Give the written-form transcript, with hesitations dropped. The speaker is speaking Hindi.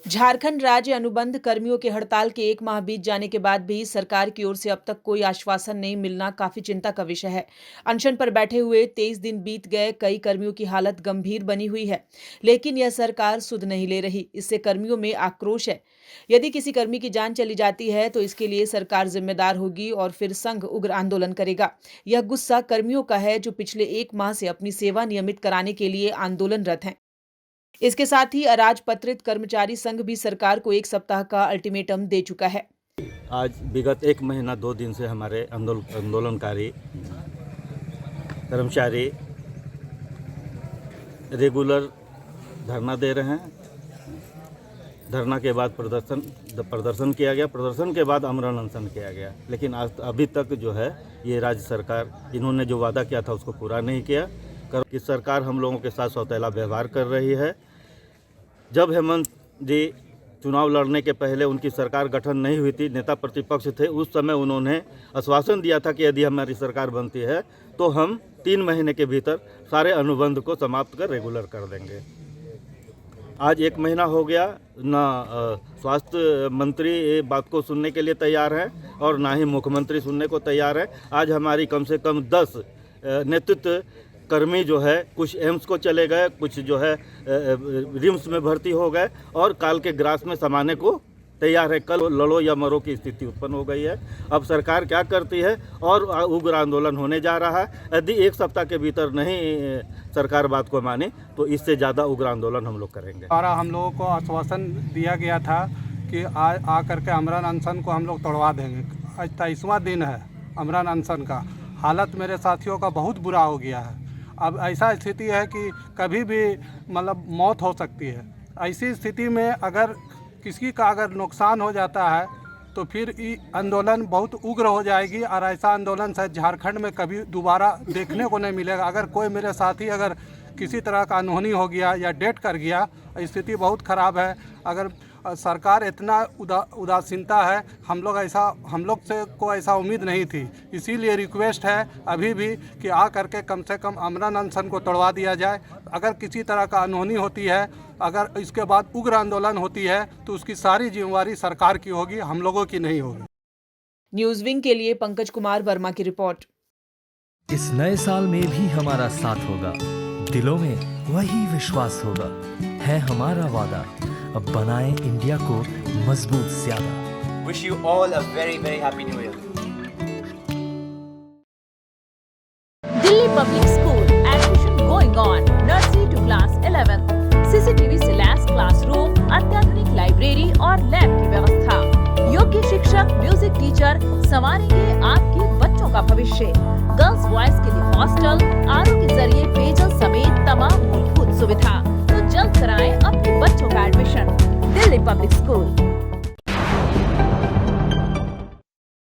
झारखंड राज्य अनुबंध कर्मियों के हड़ताल के 1 माह बीत जाने के बाद भी सरकार की ओर से अब तक कोई आश्वासन नहीं मिलना काफी चिंता का विषय है। अनशन पर बैठे हुए 23 दिन बीत गए, कई कर्मियों की हालत गंभीर बनी हुई है, लेकिन यह सरकार सुध नहीं ले रही। इससे कर्मियों में आक्रोश है। यदि किसी कर्मी की जान चली जाती है तो इसके लिए सरकार जिम्मेदार होगी और फिर संघ उग्र आंदोलन करेगा। यह गुस्सा कर्मियों का है जो पिछले 1 माह से अपनी सेवा नियमित कराने के लिए आंदोलनरत हैं। इसके साथ ही अराजपत्रित कर्मचारी संघ भी सरकार को 1 सप्ताह का अल्टीमेटम दे चुका है। आज विगत 1 महीना 2 दिन से हमारे आंदोलनकारी कर्मचारी रेगुलर धरना दे रहे हैं। धरना के बाद प्रदर्शन किया गया, प्रदर्शन के बाद आमरण अनशन किया गया, लेकिन आज अभी तक जो है ये राज्य सरकार इन्होंने जो वादा किया था उसको पूरा नहीं किया। कि सरकार हम लोगों के साथ सौतेला व्यवहार कर रही है। जब हेमंत जी चुनाव लड़ने के पहले उनकी सरकार गठन नहीं हुई थी, नेता प्रतिपक्ष थे, उस समय उन्होंने आश्वासन दिया था कि यदि हमारी सरकार बनती है तो हम 3 महीने के भीतर सारे अनुबंध को समाप्त कर रेगुलर कर देंगे। आज 1 महीना हो गया, ना स्वास्थ्य मंत्री ये बात को सुनने के लिए तैयार हैं और ना ही मुख्यमंत्री सुनने को तैयार है। आज हमारी कम से कम 10 नेतृत्व कर्मी जो है कुछ एम्स को चले गए, कुछ जो है रिम्स में भर्ती हो गए और काल के ग्रास में समाने को तैयार है। कल लड़ो या मरो की स्थिति उत्पन्न हो गई है। अब सरकार क्या करती है और उग्र आंदोलन होने जा रहा है। यदि 1 सप्ताह के भीतर नहीं सरकार बात को माने तो इससे ज़्यादा उग्र आंदोलन हम लोग करेंगे। और हम लोगों को आश्वासन दिया गया था कि आ करके आमरण अनशन को हम लोग तोड़वा देंगे। आज 23वां दिन है आमरण अनशन का। हालत मेरे साथियों का बहुत बुरा हो गया है। अब ऐसा स्थिति है कि कभी भी मतलब मौत हो सकती है। ऐसी स्थिति में अगर किसी का अगर नुकसान हो जाता है तो फिर ये आंदोलन बहुत उग्र हो जाएगी और ऐसा आंदोलन शायद झारखंड में कभी दोबारा देखने को नहीं मिलेगा। अगर कोई मेरे साथी अगर किसी तरह का अनहोनी हो गया या डेथ कर गया, स्थिति बहुत ख़राब है। अगर सरकार इतना उदासीनता है, हम लोग को ऐसा उम्मीद नहीं थी। इसीलिए रिक्वेस्ट है अभी भी कि आ करके कम से कम आमरण अनशन को तोड़वा दिया जाए। अगर किसी तरह का अनहोनी होती है, अगर इसके बाद उग्र आंदोलन होती है तो उसकी सारी जिम्मेवारी सरकार की होगी, हम लोगों की नहीं होगी। न्यूज़ विंग के लिए पंकज कुमार वर्मा की रिपोर्ट। इस नए साल में भी हमारा साथ होगा, दिलों में वही विश्वास होगा, है हमारा वादा। अब बनाए इंडिया को मजबूत ज्यादा। Wish you all a very very happy new year. Delhi Public School admission going on. Nursery to class 11. CCTV से लैस क्लासरूम, अत्याधुनिक लाइब्रेरी और लैब की व्यवस्था। योग्य शिक्षक, म्यूजिक टीचर संवारेंगे आपके बच्चों का भविष्य। गर्ल्स बॉयज के लिए हॉस्टल, आरओ के जरिए पेयजल समेत तमाम मूलभूत सुविधा। तो जल्द कराएं अपने बच्चों का एडमिशन। Delhi public school.